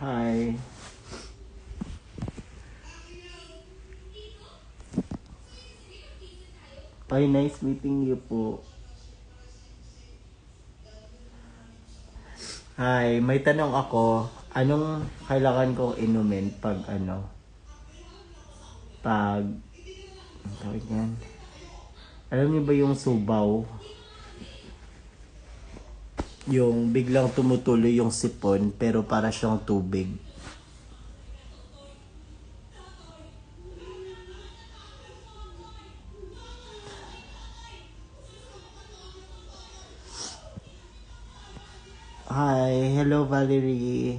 Hi. Hi, nice meeting you po. Hi, may tanong ako. Anong kailangan kong inumin pag pag, ang tawag yan? Alam niyo ba yung subaw? Yung biglang tumutuloy yung sipon pero para siyang tubig. Hi, hello Valerie.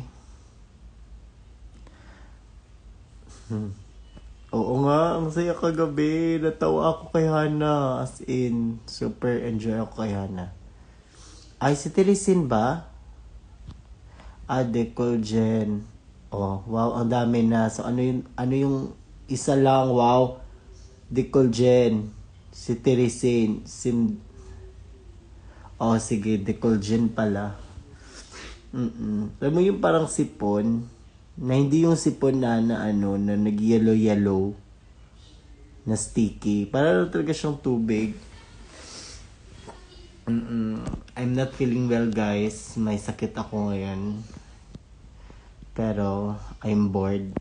Oo nga, ang saya kagabi. Natawa ako kay Hana. As in, super enjoy ako kay Hana. Ay, si Teresin ba? Decolgen. Oh, wow, ang dami na. So, ano yung isa lang, wow. Decolgen. Si Teresin. Oh, sige, Decolgen pala. Alam mo yung parang sipon, na hindi yung sipon na nag-yellow-yellow, na sticky. Parang talaga siyang tubig. I'm not feeling well, guys. May sakit ako ngayon. Pero, I'm bored.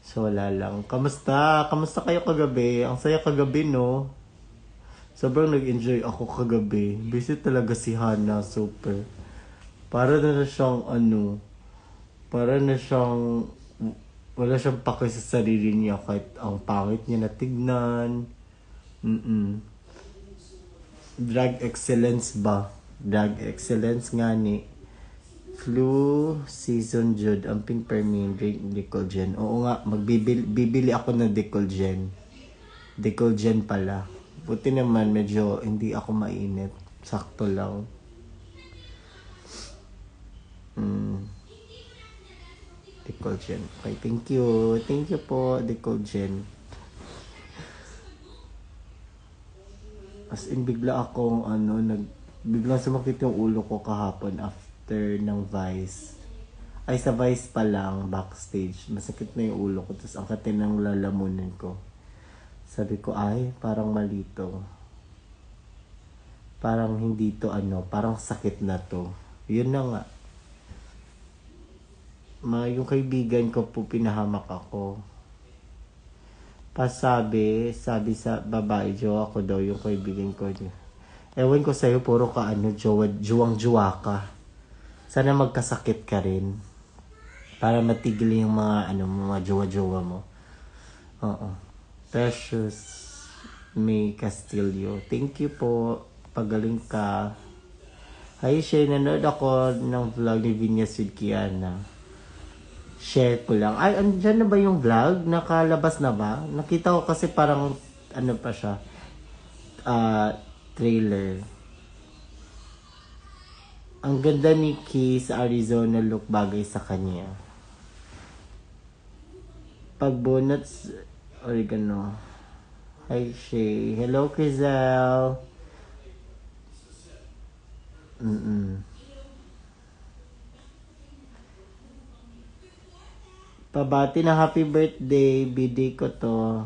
So, wala lang. Kamusta? Kamusta kayo kagabi? Ang saya kagabi, no? Sobrang nag-enjoy ako kagabi. Busy talaga si Hana, super. Para na siyang para na siyang, wala siyang pake sa sarili niya kahit ang pangit niya na tignan. Drag excellence ba? Drag excellence nga ni. Flu season jud ang ping permin drink Decolgen. Oo nga, bibili ako ng Decolgen. Decolgen pala. Buti naman medyo hindi ako mainit. Sakto lang. Decolgen. Okay, thank you. Thank you po, Decolgen. As in, bigla akong biglang sumakit yung ulo ko kahapon after ng Vice. Ay, sa Vice pa lang, backstage. Masakit na yung ulo ko. Tapos ang kati ng lalamunan ko. Sabi ko, ay, parang malito. Parang hindi to parang sakit na to. Yun na nga. Yung kaibigan ko po pinahamak ako. Sabi sa babae, jowa ko daw yung kaibigan ko niya. Ewan ko sa'yo, puro ka juwang-juwa ka. Sana magkasakit ka rin. Para matigil yung mga jowa-jowa mo. Oo. Precious May Castillo. Thank you po. Pagaling ka. Hi, Shay. Nanood ako ng vlog ni Vinyas with Kiana. Share ko lang. Ay, andyan na ba yung vlog? Nakalabas na ba? Nakita ko kasi parang, pa siya, trailer. Ang ganda ni Key sa Arizona look, bagay sa kanya. Pagbonuts, oregano. Hi, Shay. Hello, Crizel. Pabati na happy birthday, biday ko to.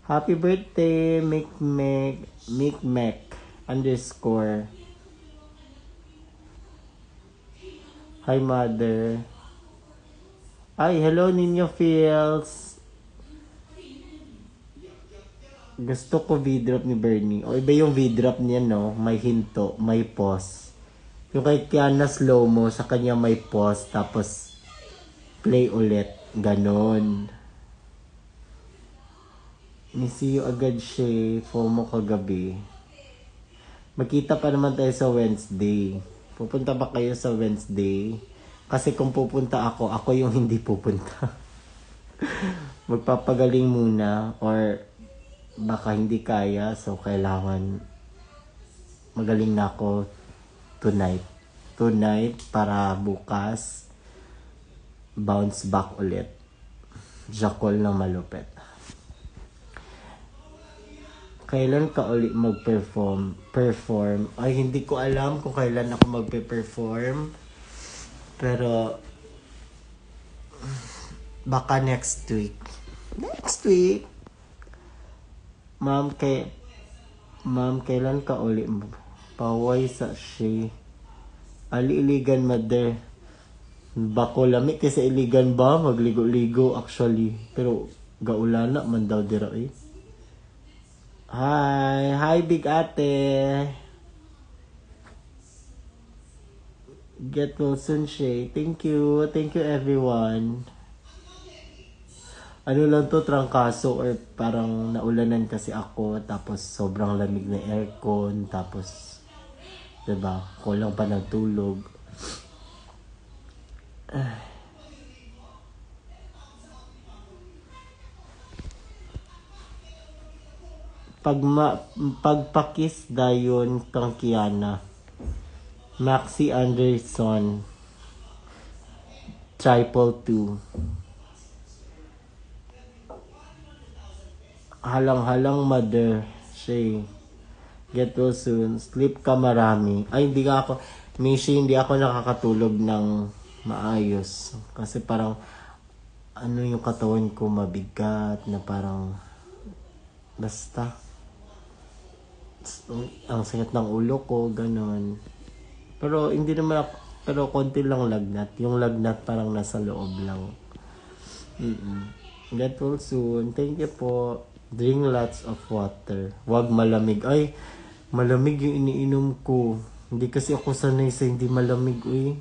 Happy birthday, Mikmek _ Hi, mother. Ay, hello, Ninyo Fields. Gusto ko V-drop ni Bernie. O, iba yung V-drop niya, no? May hinto, may pause. Yung kay Kiana slow-mo, sa kanya may pause, tapos play ulit. Ganon. Miss you agad siya. FOMO kagabi. Magkita pa naman tayo sa Wednesday. Pupunta ba kayo sa Wednesday? Kasi kung pupunta ako yung hindi pupunta. Magpapagaling muna or baka hindi kaya, so kailangan magaling na ako tonight para bukas bounce back ulit. Jackal ng malupet. Kailan ka ulit perform? Ay, hindi ko alam kung kailan ako magpe-perform. Pero Baka next week. Next week. Ma'am, kailan ka uli mo? Paway sa siya. Ali-iligan, mother. Bako lami kasi iligan ba? Magligo-ligo actually. Pero gaulana man daw dira eh. Hi big ate. Get well soon, Shay. Thank you everyone. Ano lang to, trangkaso or parang naulanan kasi ako tapos sobrang lamig na aircon tapos 'di ba? Kulang pa ng tulog. Pagpakis dayon kang Kiana. Maxi Anderson. 222. Halang-halang mother. Shay. Get well soon. Sleep ka marami. Ay, hindi ako nakakatulog ng maayos. Kasi parang, yung katawan ko mabigat na parang, basta, ang sakit ng ulo ko, ganon. Pero, hindi naman pero konti lang lagnat. Yung lagnat parang nasa loob lang. Get well soon. Thank you po. Drink lots of water. Huwag malamig. Ay, malamig yung iniinom ko. Hindi kasi ako sanay sa hindi malamig, uy.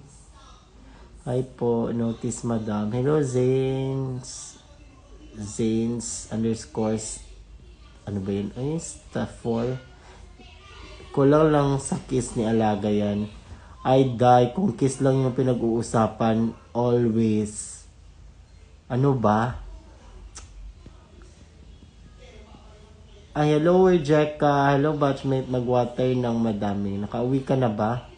Hi po, notice madam. Hello, Zanes. Zanes underscores. Ano ba yun? Ay, staff 4. Kulang lang sa kiss ni Alaga yan. I die kung kiss lang yung pinag-uusapan. Always. Ano ba? Ay, hello, Jeka. Hello, batchmate. Mag-water ng madami. Nakauwi ka na ba?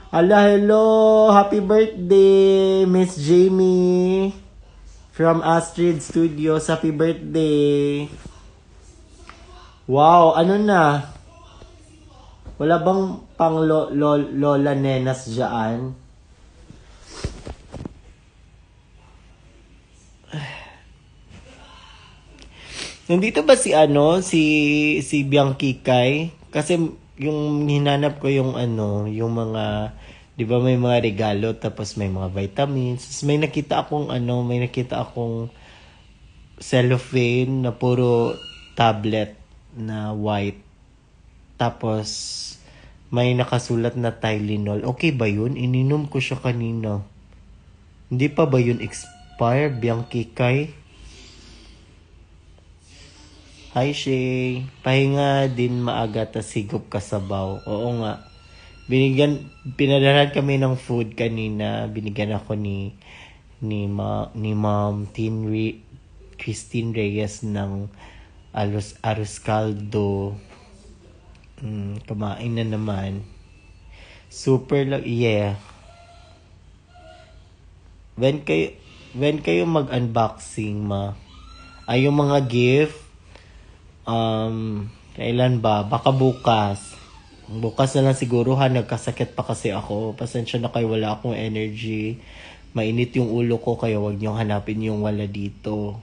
Hello! Happy birthday, Miss Jamie! From Astrid Studios. Happy birthday! Wow, ano na? Wala bang pang lola nenas dyan? Nandito ba si Bianchi Kai? Kasi yung hinanap ko yung yung mga, 'di ba may mga regalo tapos may mga vitamins. May nakita akong cellophane na puro tablet na white. Tapos may nakasulat na Tylenol. Okay ba yun? Ininom ko siya kanina. Hindi pa ba yun expired, Bianchi Kai? Hi, Shay. Pahinga din maaga ta sigop kasabaw. Oo nga. Pinadalhan kami ng food kanina. Binigyan ako ni Ma'am Christine Reyes ng arroz caldo. Kumain na naman. Super lang. Yeah. When kayo mag-unboxing, ay yung mga gift, kailan ba? Baka bukas. Bukas na lang siguro nagkasakit pa kasi ako. Pasensya na kayo, wala akong energy. Mainit yung ulo ko, kaya wag niyong hanapin yung wala dito.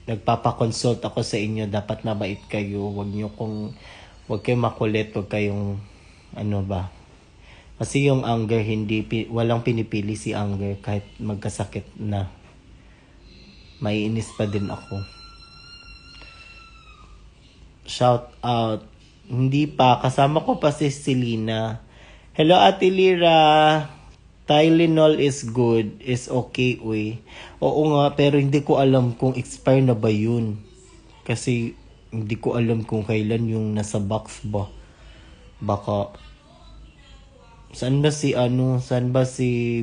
Nagpapakonsult ako sa inyo, dapat mabait kayo. Wag kayong makulit, wag kayong, Kasi yung anger, walang pinipili si anger kahit magkasakit na. Maiinis pa din ako. Shout out. Hindi pa. Kasama ko pa si Selena. Hello, Ate Lira. Tylenol is good. Is okay, uy. Oo nga, pero hindi ko alam kung expire na ba yun. Kasi hindi ko alam kung kailan yung nasa box ba. Baka. Saan ba si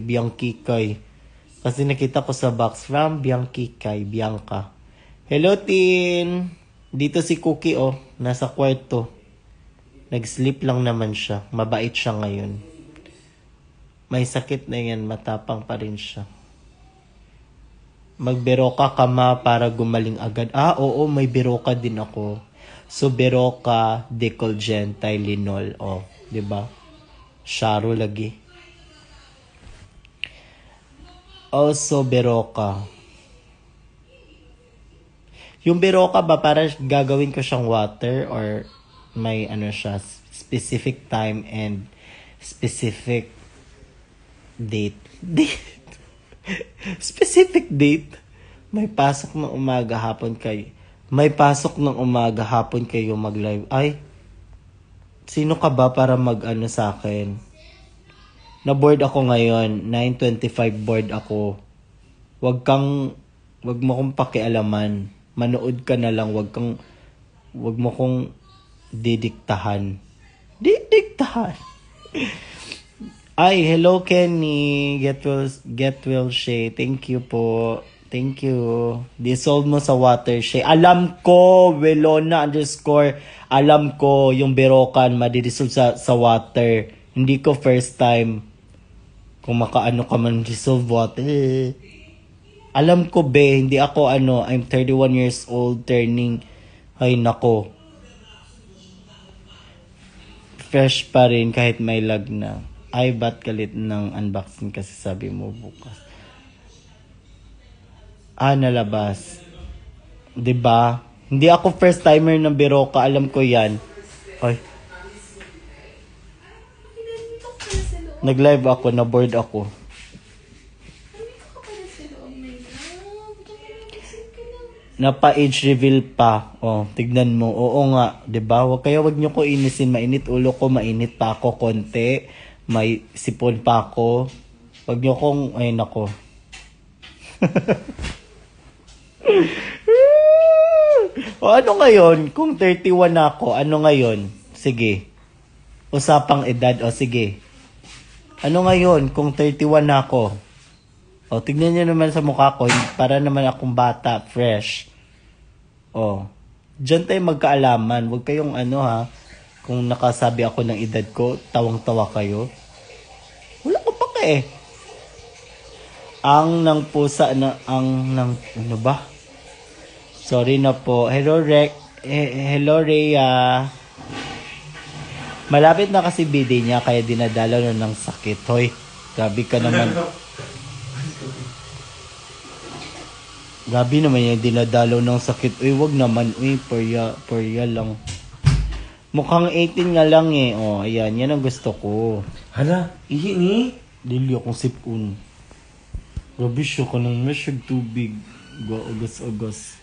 Bianchi Kai? Kasi nakita ko sa box from Bianchi Kai, Bianca. Hello, Tin. Dito si Cookie, nasa kwarto. Nag-sleep lang naman siya. Mabait siya ngayon. May sakit na yan, matapang pa rin siya. Magberoka ka para gumaling agad. Oo, may beroka din ako. So, beroka, Decolgen, Tylenol, 'di ba? Sharo lagi. Also, Beroka. Yung Beroka ba, para gagawin ko siyang water or may ano siya, specific time and specific date? Date? Specific date? May pasok ng umaga, hapon kayo. May pasok ng umaga, hapon kayo mag-live. Ay, sino ka ba para mag-ano sa akin? Na-board ako ngayon. 9:25 board ako. Wag mo kong pakialaman. Manood ka na lang. Wag mo kong didiktahan. Didiktahan. Ay, hello Kenny. Get well, Shay. Thank you po. Thank you. Dissolve mo sa water, Shay. Alam ko, Welona _ alam ko, yung Berokan, madidissolve sa water. Hindi ko first time. Kung makaano ka man, dissolve water. Alam ko, be, hindi ako I'm 31 years old, turning, ay nako. Fresh pa rin kahit may lag na. Ay, ba't galit ng unboxing kasi sabi mo bukas? Nalabas. 'Di ba? Hindi ako first timer ng Beroka, alam ko 'yan. Ay. Nag-live ako, na-board ako. Napa-age reveal pa. Oh, tignan mo. Oo nga, 'di ba? Wag niyo ko inisin, mainit ulo ko, mainit pa ako konti. May sipon pa ako. Wag niyo kong ay nako. O ano ngayon? Kung 31 na ako, ano ngayon? Sige. Usapang edad, o sige. Ano ngayon? Kung 31 na ako. O, tignan niyo naman sa mukha ko, para naman akong bata, fresh. O, dyan tayo magkaalaman. Huwag kayong kung nakasabi ako ng edad ko, tawang-tawa kayo. Wala ko pa eh. Ang nang pusa na, ano ba? Sorry na po. Hello, hello, Rhea. Malapit na kasi bidi niya, kaya dinadalaw na ng sakit. Hoy, grabe ka naman. Grabe naman yung dinadalaw ng sakit. Uy, wag naman. Uy, porya lang. Mukhang 18 nga lang eh. Oh, ayan. Yan ang gusto ko. Hala, ihi ni? Dili akong sipon. Grabe siya ka ng masyag tubig. Agos-agos.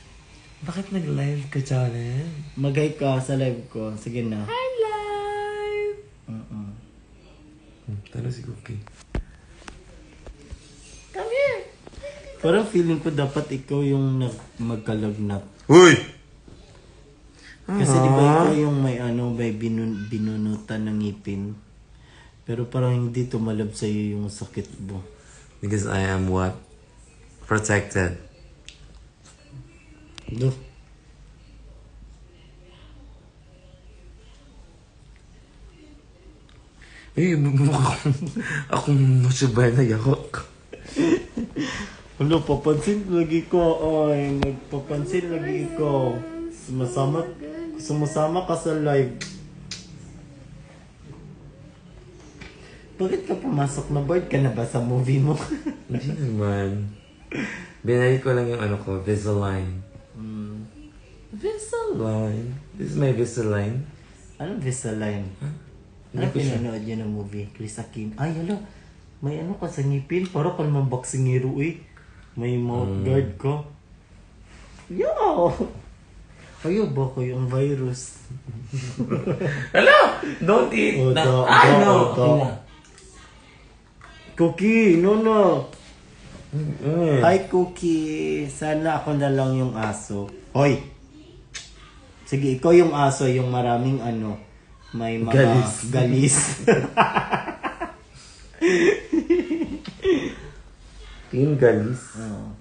Bakit nag-live ka, Janet? Magay ka sa live ko. Sige na. Hi, live! Talo si Cookie. Come here! Parang feeling ko dapat ikaw yung magkalagnat. Uy! Kasi di ba ikaw yung may binunutan ng ngipin. Pero parang hindi tumalab sa'yo yung sakit mo. Because I am what? Protected. Do. Eh, akong nasubay na yakok. Ano, papansin lagi ko. Ay, nagpapansin lagi ko. Sumasama ka sa live. Bakit ka pumasok na? Bored ka na ba sa movie mo? Hindi naman. Binalik ko lang yung Visalign. Visalign? This is my Visalign. Anong Visalign? Ano pinanood niyo ng movie? Chris Aquino. Ay, hello. May ka sa ngipin. Para ka naman boxingero eh. May mouth guard ka. Yo! Ayaw ba ko yung virus? Hello! Don't eat! Oh, No. Cookie, no. Mm. Hi, Cookie. Sana ako na lang yung aso. Hoy! Sige, ikaw yung aso, yung maraming may mga galis. Team galis. Oh.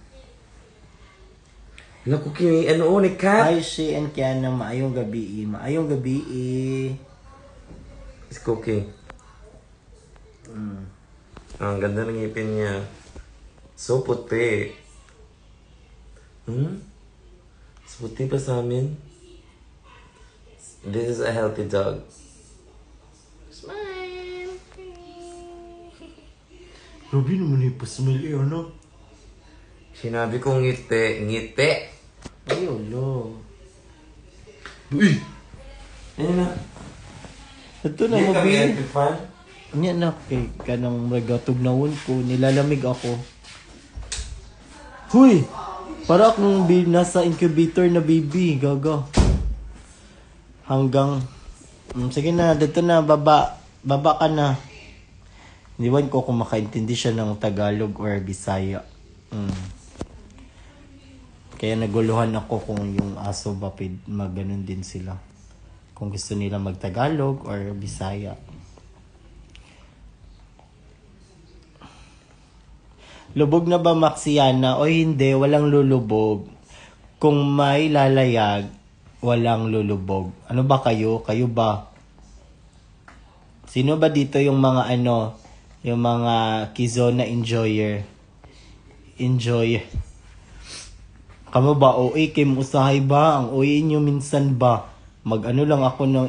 Hello, Cookie. Ano ni Kat? Hi, Shay and Kiana. Maayong gabi. Maayong gabi. It's Cookie. Ang ganda ng ngipin niya. So puti. Mas puti pa sa amin. This is a healthy dog. Smile! Grabe naman yung pasmell eh, ano? Sinabi kong ngiti. Ngiti! Ay, ulo. Uy! Ano na? Ito na, Hindi kami mabili. electric fan? Nya na, kay kanang magatog na ko, nilalamig ako. Huy! Para akong nasa incubator na baby, gaga. Hanggang, sige na, dito na, baba ka na. Hindi ko kung makaintindi siya ng Tagalog or Bisaya. Kaya naguluhan ako kung yung aso ba maganon din sila. Kung gusto nila mag-Tagalog or Bisaya. Lubog na ba Maxiana? O hindi, walang lulubog. Kung may lalayag, walang lulubog. Ano ba kayo? Kayo ba? Sino ba dito yung mga yung mga Kizona enjoyer? Enjoy. Kamo ba? OA Kim usahay ba? Ang OA nyo minsan ba? Mag-ano lang ako ng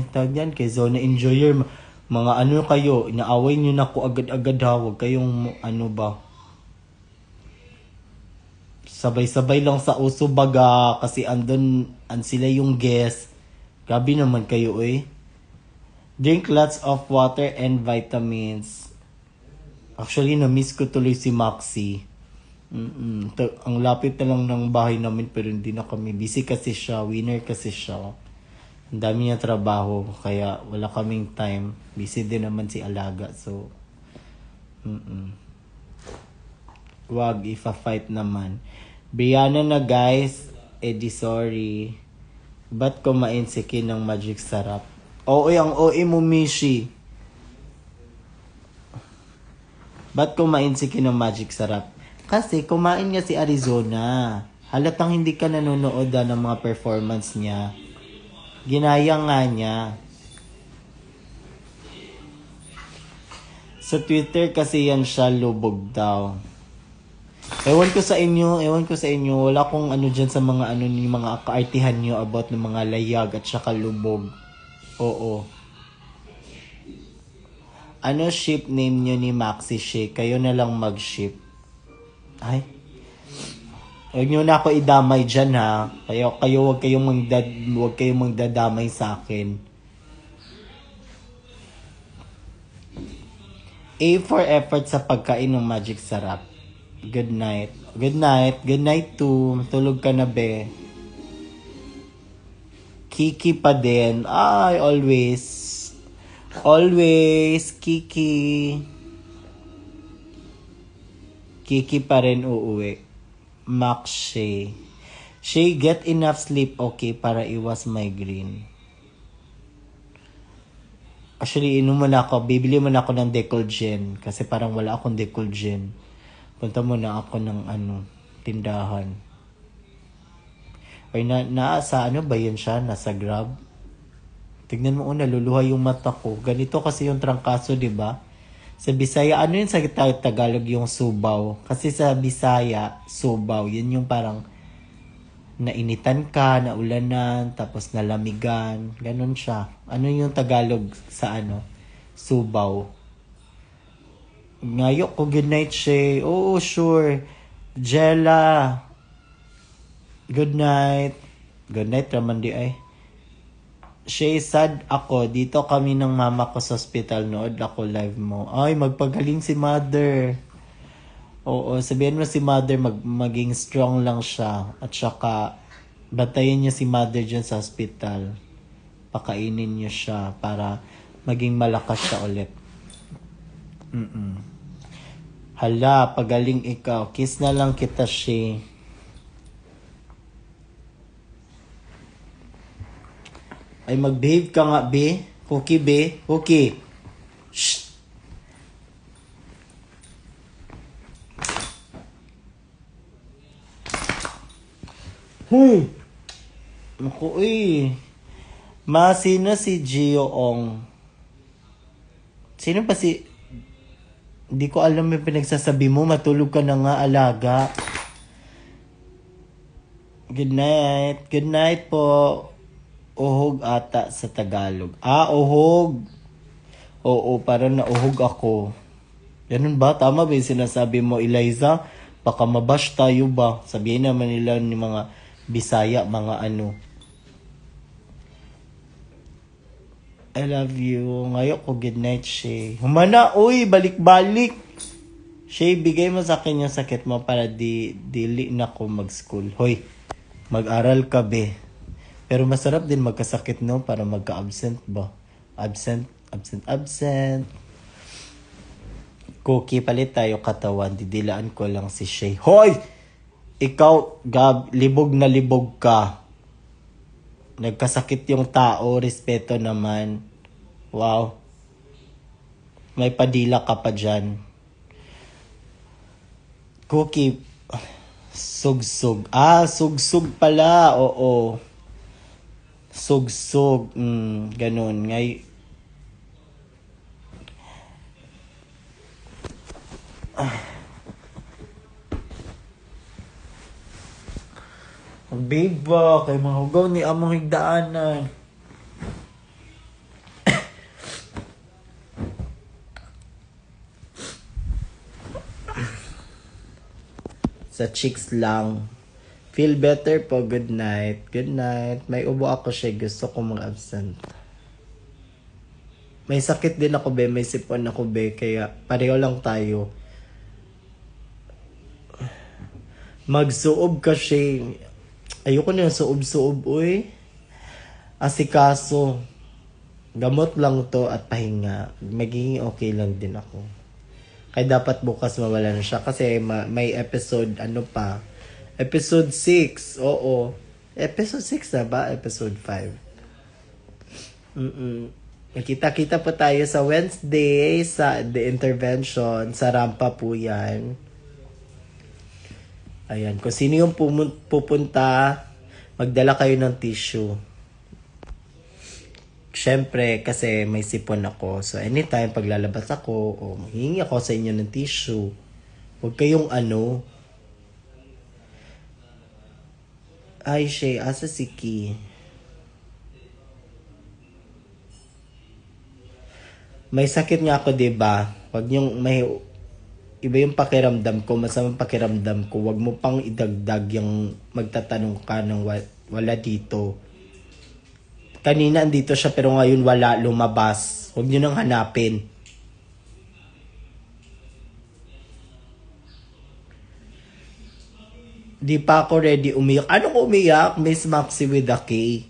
tawag yan, Kizona enjoyer. Mga kayo, inaaway nyo na ko agad-agad ha, huwag kayong ba. Sabay-sabay lang sa uso baga kasi sila yung guest. Gabi naman kayo Drink lots of water and vitamins. Actually, na-miss ko tuloy si Maxi. Ang lapit na lang ng bahay namin pero hindi na kami. Busy kasi siya, winner kasi siya. Ang dami niya trabaho, kaya wala kaming time. Busy din naman si Alaga, so... Wag, ifa-fight naman. Brianna na guys, di sorry. Ba't kumain si Kin ng Magic Sarap? Ang OA mo, Mishi. Ba't kumain si Kin ng Magic Sarap? Kasi kumain nga si Arizona. Halatang hindi ka nanonood ng mga performance niya. Ginaya nga niya. Sa Twitter kasi yan siya lubog daw. Ewan ko sa inyo. Wala akong dyan sa mga ni mga kaartihan nyo about ng mga layag at saka lubog. Oo. Ano ship name nyo ni Maxi Shake? Kayo na lang mag-ship. Ay. Huwag nyo na ako idamay dyan ha. Huwag kayong magdadamay sa akin. A for effort sa pagkain ng Magic Sarap. Good night. Good night. Good night too. Matulog ka na be. Kiki pa din. Ay, always. Always. Kiki. Kiki pa rin uuwi. Max Shay. Shay, get enough sleep, okay, para iwas migraine. Actually, bibili mo na ako ng Decolgen. Kasi parang wala akong Decolgen. Punta mo na ako ng tindahan. Or sa ba yan siya? Nasa Grab? Tignan mo naluluha yung mata ko. Ganito kasi yung trangkaso, di ba? Sa Bisaya, yun sa Tagalog yung subaw? Kasi sa Bisaya, subaw, yun yung parang nainitan ka, naulanan, tapos nalamigan, ganun siya. Ano yung Tagalog sa subaw? Ngayok ko, good night, Shay. Oo, sure. Jella. Good night. Good night, Ramandi ay. Shay, sad ako. Dito kami ng mama ko sa hospital. Nood ako live mo. Ay, magpagaling si mother. Oo, sabihin mo si mother maging strong lang siya. At saka, batayin niya si mother dyan sa hospital. Pakainin niyo siya para maging malakas siya ulit. Hala, pagaling ikaw. Kiss na lang kita, Shay. Ay, mag-behave ka nga, be. Cookie, be. Cookie. Shh. Naku, sino si Gio Ong? Sino pa si... Hindi ko alam yung pinagsasabi mo. Matulog ka na nga, Alaga. Good night. Good night po. Uhog ata sa Tagalog. Uhog. Oo, parang nauhog ako. Ganun ba? Tama ba yung sinasabi mo, Eliza? Baka mabash tayo ba? Sabihin naman nila ni mga Bisaya, mga ano. I love you. Ngayon ko, good night, Shay. Humana, uy, balik-balik. Shay, bigay mo sa akin yung sakit mo para dili na ko mag-school. Hoy, mag-aral ka, be. Pero masarap din magkasakit, no? Para magka-absent ba? Absent. Cookie, palit tayo katawan. Didilaan ko lang si Shay. Hoy! Ikaw, Gab, libog na libog ka. Nagkasakit yung tao, respeto naman. Wow. May padila ka pa dyan. Cookie, sugsug. Sugsug pala. Oo. Sugsug. Ganun. Babe ba, kay mga hugaw ni among higdaanan. Sa cheeks lang. Feel better po, good night. Good night. May ubo ako siya, gusto ko mag-absent. May sakit din ako, be. May sipon ako, be. Kaya pareho lang tayo. Magsuob ka siya. Ayoko na yung suob-suob, uy. Asikaso. Gamot lang to at pahinga. Magiging okay lang din ako. Kaya dapat bukas mawala na siya. Kasi may episode, ano pa. Episode 6. Oo. Episode 6 na ba? Episode 5. Kita-kita po tayo sa Wednesday sa The Intervention. Sa Rampa po yan. Ayan, kung sino yung pupunta, magdala kayo ng tissue. Siyempre, kasi may sipon ako. So, anytime paglalabas ako, o hihingi ako sa inyo ng tissue. Huwag kayong ano. Ay, Shay, asa si Ki? May sakit nga ako, diba? Huwag yung iba yung pakiramdam ko, masamang pakiramdam ko. Wag mo pang idagdag yung magtatanong ka ng wala dito. Kanina andito siya pero ngayon wala, lumabas. Huwag nyo nang hanapin. Di pa ako ready umiyak. Ano ko umiyak? Miss Maxi with a K.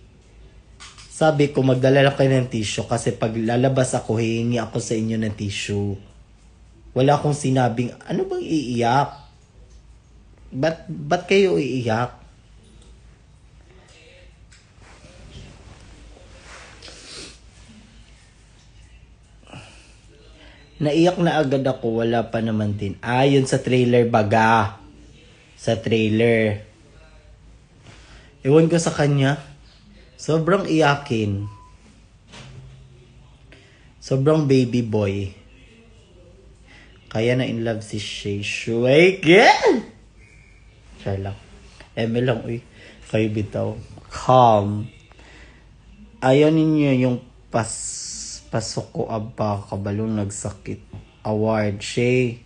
Sabi ko, magdala lang kayo ng tissue kasi pag lalabas ako, hihingi ako sa inyo ng tissue. Wala akong sinabing, ano bang iiyak? Ba't kayo iiyak? Naiyak na agad ako, wala pa naman din. Yun sa trailer baga. Sa trailer. Ewan ko sa kanya. Sobrang iyakin. Sobrang baby boy. Kaya na in love si Shay. Shuay, again! Try lang. Lang, uy. Kayo bitaw. Calm. Ayaw ninyo yung pasuko aba, kabalong nagsakit. Award, Shay.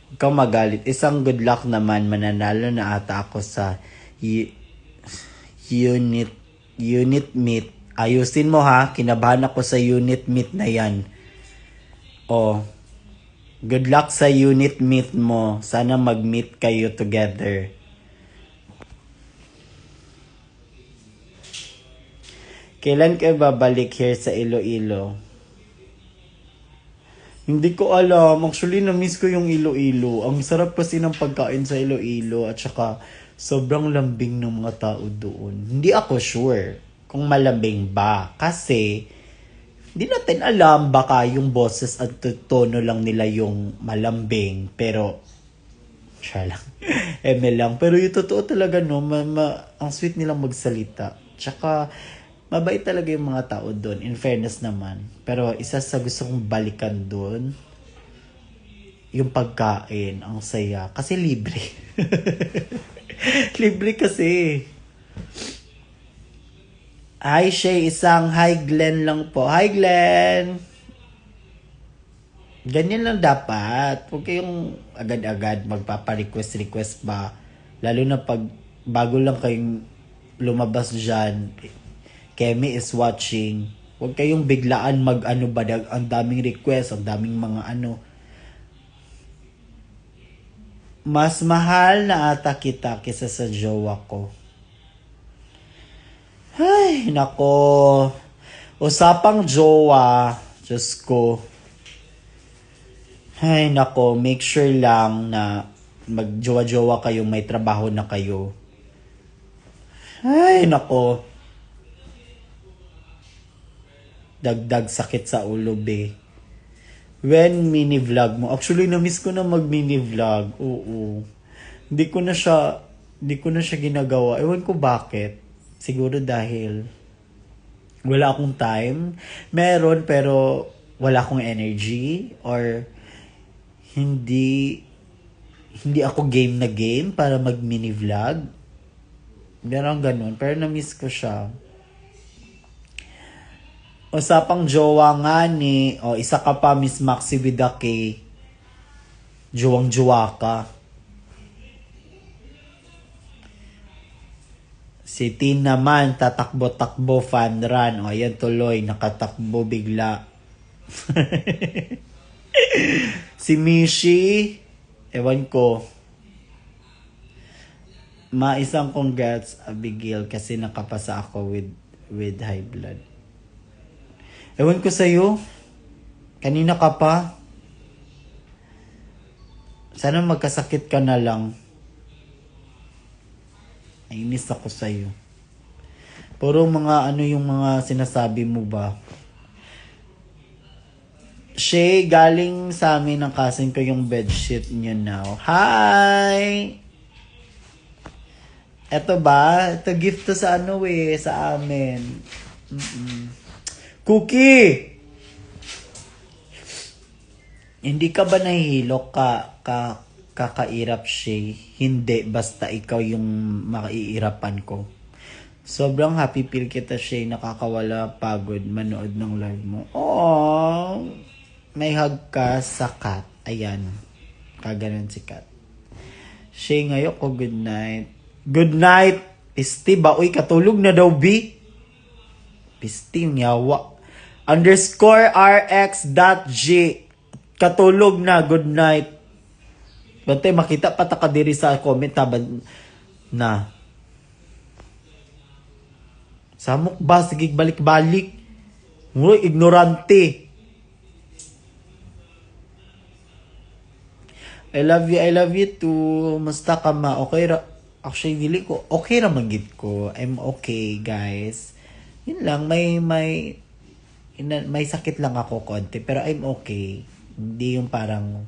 Huwag kang magalit. Isang good luck naman, mananalo na ata ako sa unit meet. Ayusin mo ha, kinabahan ako sa unit meet na yan. Good luck sa unit meet mo. Sana mag-meet kayo together. Kailan kayo babalik here sa Iloilo? Hindi ko alam. Actually, na-miss ko yung Iloilo. Ang sarap kasi ng pagkain sa Iloilo at saka sobrang lambing ng mga tao doon. Hindi ako sure kung malambing ba. Kasi hindi natin alam, baka yung boses at tono lang nila yung malambing. Pero, siya lang. Lang. Pero yung totoo talaga, no, ang sweet nilang magsalita. Tsaka, mabait talaga yung mga tao doon. In fairness naman. Pero, isa sa gusto kong balikan doon, yung pagkain. Ang saya. Kasi libre. Libre kasi. Hi, Shay. Isang hi, Glenn lang po. Hi, Glenn. Ganyan lang dapat. Huwag kayong agad-agad magpapa-request ba. Lalo na pag bago lang kayong lumabas dyan, Kemi is watching. Huwag kayong biglaan mag-ano ba, ang daming request, ang daming mga ano. Mas mahal na ata kita kisa sa jowa ko. Ay, nako. Usapang jowa, Diyos ko. Ay, nako, make sure lang na magjowa-jowa kayong may trabaho na kayo. Ay, nako. Dagdag sakit sa ulo, be. When mini-vlog mo. Actually, na-miss ko na mag-mini-vlog. Oo. Hindi ko na siya ginagawa. Ewan ko bakit. Siguro dahil wala akong time. Meron, pero wala akong energy. Or hindi ako game na game para mag-mini vlog. Meron ganun. Pero na-miss ko siya. Usapang jowa nga ni, isa ka pa, Miss Maxi with a K. Jowang-jowa ka. Si Tin naman, tatakbo-takbo, fan run. Ayan tuloy, nakatakbo bigla. Si Mishi, ewan ko. Isang congrats, Abigail, kasi nakapasa ako with high blood. Ewan ko sa'yo. Kanina ka pa. Sana magkasakit ka na lang. Nainis ako sa'yo. Puro mga yung mga sinasabi mo ba? Shay, galing sa amin ng cousin ko yung bedsheet niyo now. Hi! Eto ba? Ito gift to sa sa amin. Cookie! Hindi ka ba nahihilo kakairap siya? Hindi, basta ikaw yung maiirapan ko. Sobrang happy feel kita siya, nakakawala pagod manood ng live mo. Oh, may hug ka sa cat. Ayan, kaganon si cat. Siya ngayon ko, good night. Good night, Pisti ba? Uy, katulog na daw, B. Pisti, nyawa. _rx.g katulog na, good night. Bantay, makita pata ka diri sa comment na. Samok ba? Sige, balik-balik. Uy, ignorante. I love you too. Musta ka ma? Okay ra? Actually, dili ko. Okay ra magit ko. I'm okay, guys. Yun lang, may sakit lang ako konti, pero I'm okay. Hindi yung parang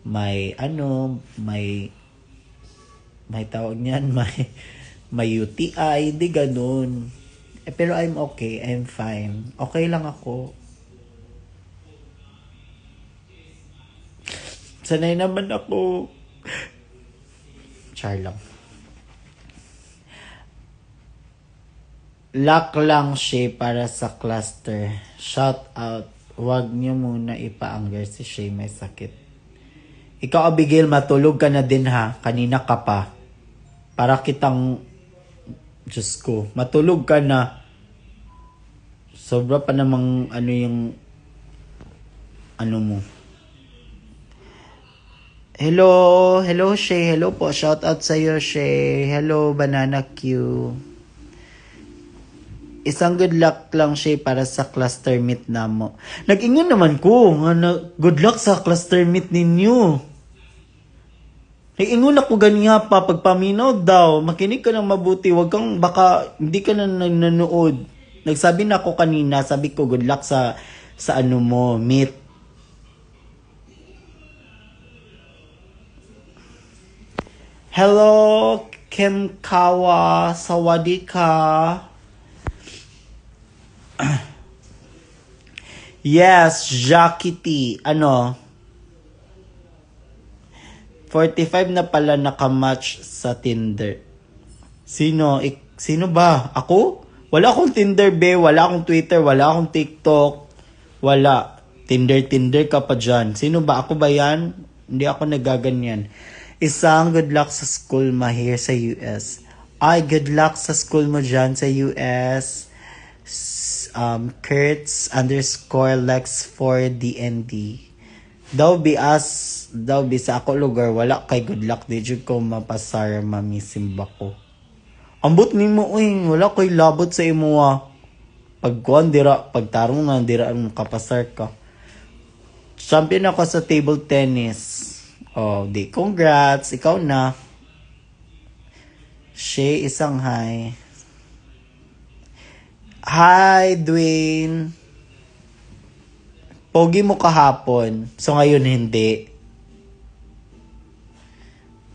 may tawag niyan, may UTI, hindi ganun. Pero I'm okay, I'm fine. Okay lang ako. Sanay naman ako. Char lang. Luck lang siya para sa cluster. Shout out. Huwag niyo muna ipa-anger si Shay, may sakit. Ikaw, Abigail, matulog ka na din ha. Kanina ka pa. Para kitang, Diyos ko, matulog ka na. Sobra pa namang yung mo. Hello Shay. Hello po. Shout out sa'yo, Shay. Hello, Banana Q. Isang good luck lang siya para sa cluster meet na mo. Nag-ingon naman ko. Good luck sa cluster meet ninyo. Nag-ingon ako ganyan pa. Pagpaminaw daw. Makinig ka ng mabuti. Wag kang baka hindi ka na nanonood. Nagsabi na ako kanina. Sabi ko good luck sa mo. Meet. Hello Kim Kawa. Sawadika. Yes, Jackie T. 45 na pala nakamatch sa Tinder. Sino ba? Ako? Wala akong Tinder, be. Wala akong Twitter. Wala akong TikTok. Wala. Tinder ka pa dyan. Sino ba? Ako ba yan? Hindi ako nagaganyan. Isang good luck sa school mahir sa US. Ay, good luck sa school mo dyan sa US. Kurtz _ Lex 4 DND. Daw sa ako lugar, wala kay good luck. Di jud ko mapasar mamisimba ko. Ambot ni mo, wala ko'y labot sa imo Pagkuhan dira, pagtarong na dira ang kapasar ka. Champion ako sa table tennis. Oh, di congrats, ikaw na. Shay, isang hi. Hi, Dwayne. Pogi mo kahapon. So ngayon hindi.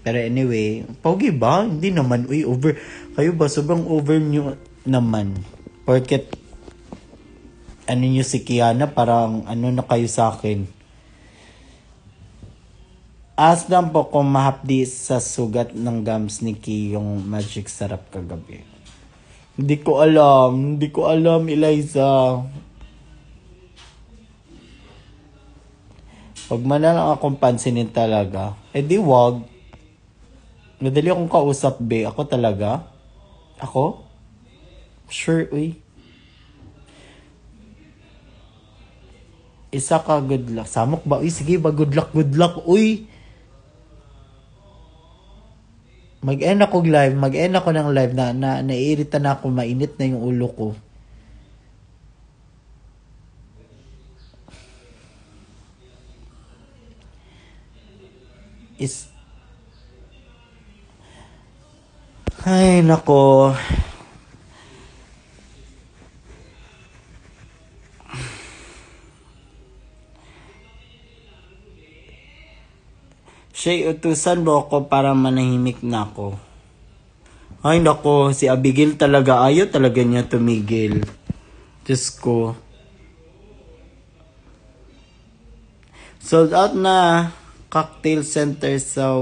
Pero anyway, pogi ba? Hindi naman. Uy, over. Kayo ba? Sobrang over nyo naman. Porket ano nyo si Kiana, parang ano na kayo sa akin. Ask lang po kung mahapdi sa sugat ng gums ni Ki yung magic sarap kagabi. Hindi ko alam, Eliza. Pag man na lang akong pansinin talaga, di wag. Madali akong kausap, be. Ako talaga? Ako? Sure, uy. Isa ka good luck. Samok ba? Uy, sige ba? Good luck, uy. Mag-end ako ng live na naiirita na ako, mainit na yung ulo ko. Ay, nako. Shay, utusan mo ako para manahimik na ako. Ay, nako. Si Abigail talaga. Ayaw talaga niya tumigil. Diyos ko. Sold out na cocktail center sa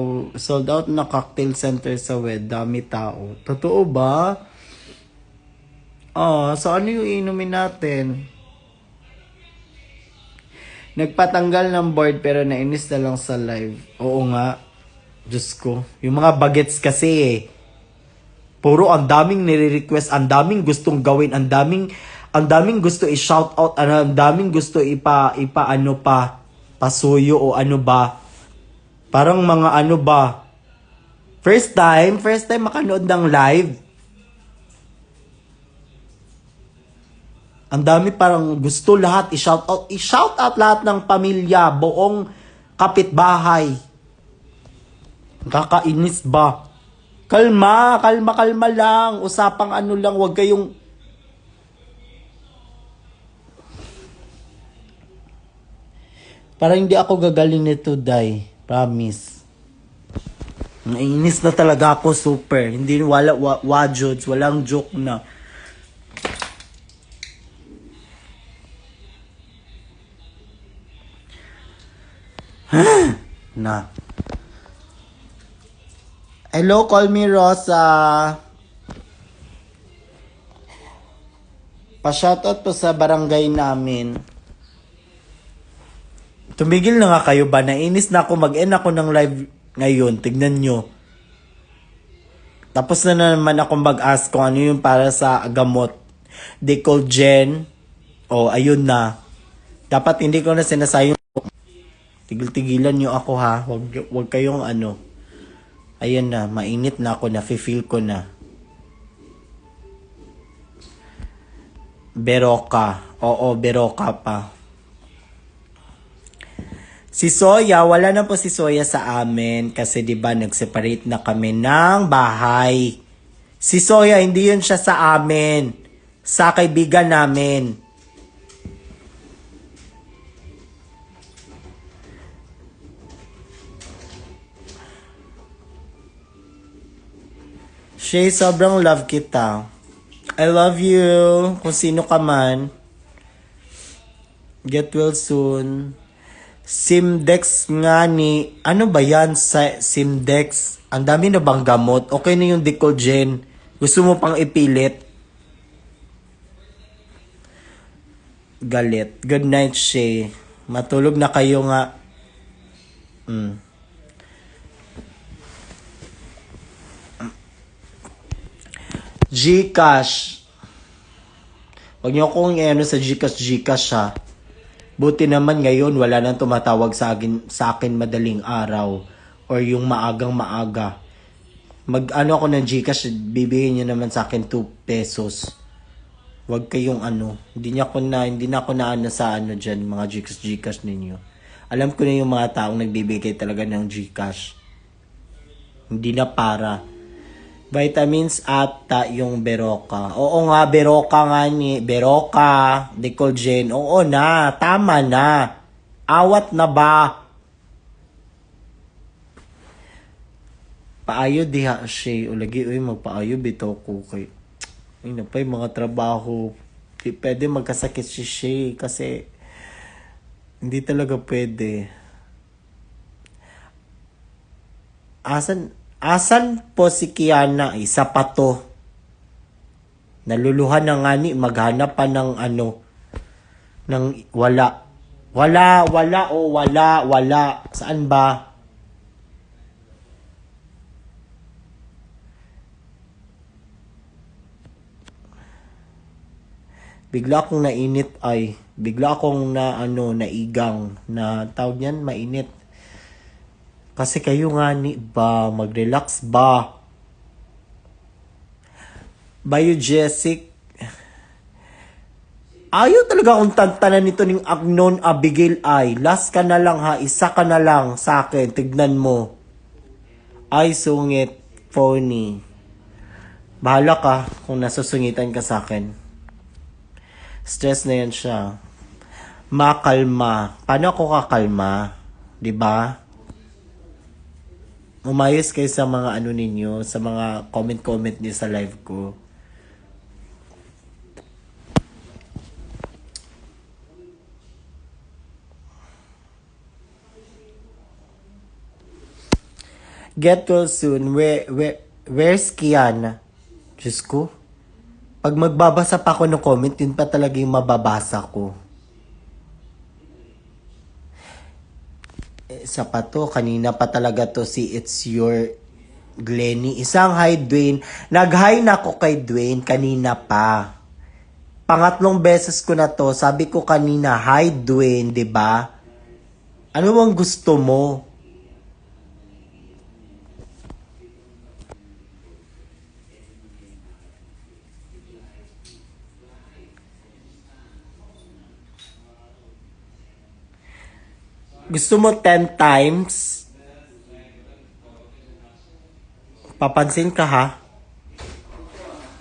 WED. Dami tao. Totoo ba? So ano yung inumin natin? Nagpatanggal ng board pero nainis na lang sa live. Oo nga. Diyos ko. Yung mga bagets kasi puro ang daming nire-request, ang daming gustong gawin, ang daming gusto i-shout out, ang daming gusto pasuyo o ano ba. Parang mga ano ba. First time makanood ng live. Ang dami parang gusto lahat i-shout out. I-shout out lahat ng pamilya, buong kapitbahay. Kakainis ba? Kalma lang. Usapang ano lang, wag kayong... Parang hindi ako gagaling nito, Day. Promise. Nainis na talaga ako, super. Hindi, wajods, walang joke na. Na. Hello, call me Rosa. Pa-shoutout po sa barangay namin. Tumigil na nga kayo ba? Nainis na ako. Mag-end ako ng live ngayon. Tignan nyo. Tapos na naman ako mag-ask kung ano yung para sa gamot. Decolgen. Ayun na. Dapat hindi ko na sinasayang. Tigil-tigilan nyo ako ha. Wag kayong ano. Ayan na. Mainit na ako. Nafe-feel ko na. Beroka. Oo, Beroka pa. Si Soya, wala na po si Soya sa amin. Kasi diba nag-separate na kami ng bahay. Si Soya, hindi yun siya sa amin. Sa kaibigan namin. Shay, sobrang love kita. I love you. Kung sino ka man. Get well soon. Simdex nga ni... Ano ba yan sa Simdex? Ang dami na bang gamot? Okay na yung Decolgen. Gusto mo pang ipilit? Galit. Good night, Shay. Matulog na kayo nga. Gcash. Huwag niyo akong ano sa Gcash ha. Buti naman ngayon wala nang tumatawag sa akin madaling araw or yung maagang maaga. Mag-ano ako ng Gcash, bibigyan niyo naman sa akin 2 pesos. Huwag kayong hindi na ako na ano sa diyan mga Gcash ninyo. Alam ko na yung mga taong nagbibigay talaga ng Gcash. Hindi na para. Vitamins ata yung Beroka. Oo nga, Beroka nga ni. Beroka, Decolgen. Oo na, tama na. Awat na ba? Paayo diha siya. O lagi, magpaayo bito ko kay... Ay na pa yung mga trabaho. Di pwede magkasakit si Shay kasi hindi talaga pwede. Asan po si Kiana? Isa pa to. Naluluhan na nga ni maghanap pa ng ng wala. Wala. Saan ba? Bigla akong nainit bigla akong naigang na tawag niyan, mainit. Kasi kayo nga ni ba, mag-relax ba? Biogesic. Ayaw talaga akong tantanan nito ng Agnon Abigail ay. Last ka na lang ha, isa ka na lang sa akin, tignan mo. Ay, sungit, phony. Bahala ka kung nasusungitan ka sa akin. Stress na yan siya. Makalma. Paano ako kakalma? 'Di ba? Umayos kayo sa mga ninyo, sa mga comment niyo sa live ko. Get well soon. Where's Kiana? Diyos ko. Pag magbabasa pa ako ng comment, yun pa talaga yung mababasa ko. Isa pa to, kanina pa talaga to si It's Your Glenny. Isang hi, Dwayne. Nag-hi na ako kay Dwayne kanina pa. Pangatlong beses ko na to. Sabi ko kanina, hi, Dwayne, 'di ba? Ano bang gusto mo? Gusto mo 10 times? Papansin ka ha?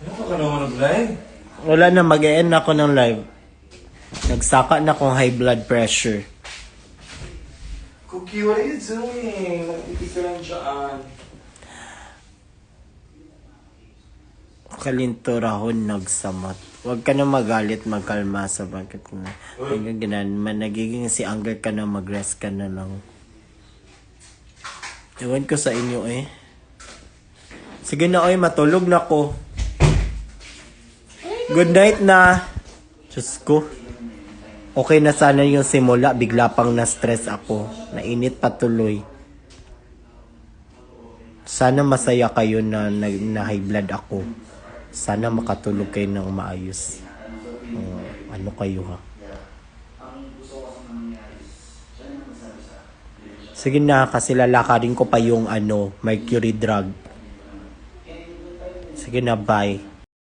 Ano ka naman nag-live? Wala na, mag-e-end ako ng live. Nagsaka na akong high blood pressure. Cookie, what are you doing? Nag-ibig ka lang dyan. Kalinturahon nagsamat. Huwag ka na magalit, magkalma sa bakit na. Nagiging si anger ka na, mag-rest ka na lang. Ewan ko sa inyo Sige na matulog na ko. Good night na. Diyos ko. Okay na sana yung simula, bigla pang na-stress ako. Nainit patuloy. Sana masaya kayo na high blood ako. Sana makatulog kayo ng maayos. Ano kayo ha? Sige na, kasi lalakarin ko pa yung mercury drug. Sige na, bye.